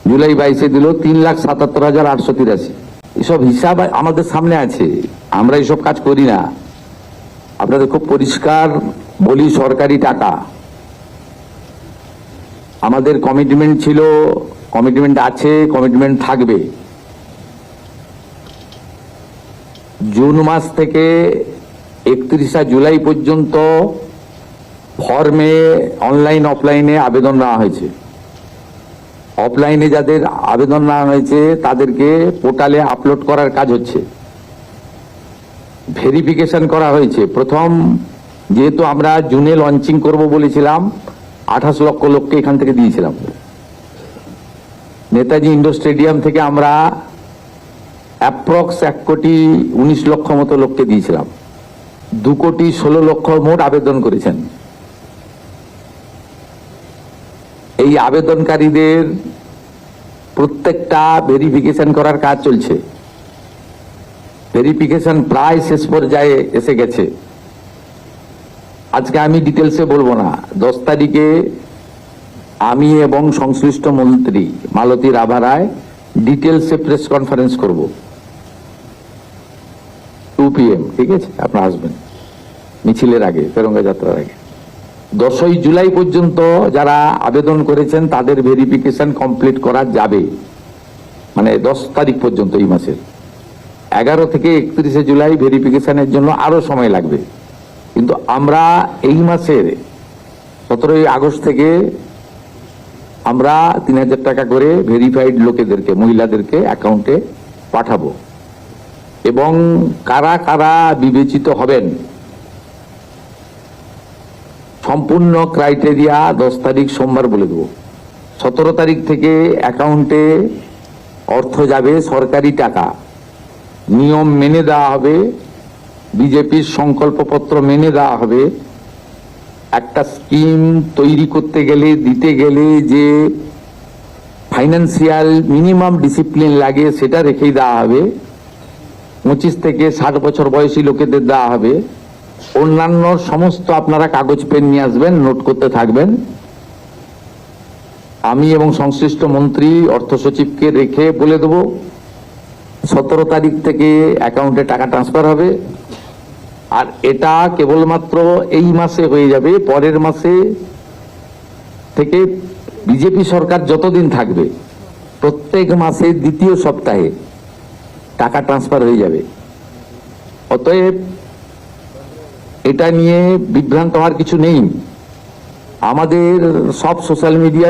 জুলাই 22-এ দিল 3,77,883। এসব হিসাব আমাদের সামনে আছে, আমরা এসব কাজ করি না। আপনাদের খুব পরিষ্কার বলি, সরকারি টাকা আমাদের কমিটমেন্ট ছিল, কমিটমেন্ট আছে, কমিটমেন্ট থাকবে। জুন মাস থেকে 31শে জুলাই পর্যন্ত ফর্মে অনলাইন অফলাইনে আবেদন নেওয়া হয়েছে। অফলাইনে যাদের আবেদন নেওয়া হয়েছে তাদেরকে পোর্টালে আপলোড করার কাজ হচ্ছে, ভেরিফিকেশন করা হয়েছে। প্রথম যেহেতু আমরা জুনে লঞ্চিং করব বলেছিলাম, 28 লক্ষ লোককে এখান থেকে দিয়েছিলাম। নেতাজি ইন্ডোর স্টেডিয়াম থেকে আমরা অ্যাপ্রক্স 1,19,00,000 মতো লোককে দিয়েছিলাম। 2,16,00,000 মোট আবেদন করেছেন। এই আবেদনকারীদের প্রত্যেকটা ভেরিফিকেশন করার কাজ চলছে। ভেরিফিকেশন প্রায় শেষ পর্যায়ে এসে গেছে। আজকে আমি ডিটেলসে বলবো না। 10 তারিখে আমি এবং সংশ্লিষ্ট মন্ত্রী মালতী রাভা রায় ডিটেলসে প্রেস কনফারেন্স করব 2 PM, ঠিক আছে? আপনারা আসবেন মিছিলের আগে, তেরঙ্গা যাত্রার আগে। 10ই জুলাই পর্যন্ত যারা আবেদন করেছেন তাদের ভেরিফিকেশন কমপ্লিট করা যাবে, মানে 10 তারিখ পর্যন্ত এই মাসের। 11 থেকে 31শে জুলাই ভেরিফিকেশনের জন্য আরো সময় লাগবে। কিন্তু আমরা এই মাসের 17ই আগস্ট থেকে আমরা 3,000 টাকা করে ভেরিফাইড লোকেদেরকে, মহিলাদেরকে অ্যাকাউন্টে পাঠাবো। এবং কারা কারা বিবেচিত হবেন সম্পূর্ণ ক্রাইটেরিয়া 10 তারিখ সোমবার বলে দেব। 17 তারিখ থেকে অ্যাকাউন্টে অর্থ যাবে, সরকারি টাকা, নিয়ম মেনে দেওয়া হবে, বিজেপির সংকল্পপত্র মেনে দেওয়া হবে। একটা স্কিম তৈরি করতে গেলে, দিতে গেলে যে ফাইন্যান্সিয়াল মিনিমাম ডিসিপ্লিন লাগে সেটা রেখেই দেওয়া হবে। 25 থেকে 60 বছর বয়সী লোকেদের দেওয়া হবে। অন্যান্য সমস্ত আপনারা কাগজ পেন নিয়ে আসবেন, নোট করতে থাকবেন। আমি এবং সংশ্লিষ্ট মন্ত্রী অর্থ সচিবকে রেখে বলে দেব 17 তারিখ থেকে অ্যাকাউন্টে টাকা ট্রান্সফার হবে। আর এটা কেবলমাত্র এই মাসে হয়ে যাবে। পরের মাসে থেকে বিজেপি সরকার যতদিন থাকবে প্রত্যেক মাসে দ্বিতীয় সপ্তাহে টাকা ট্রান্সফার হয়ে যাবে। অতএব এটা নিয়ে বিভ্রান্ত হওয়ার কিছু নেই। আমাদের সব সোশ্যাল মিডিয়া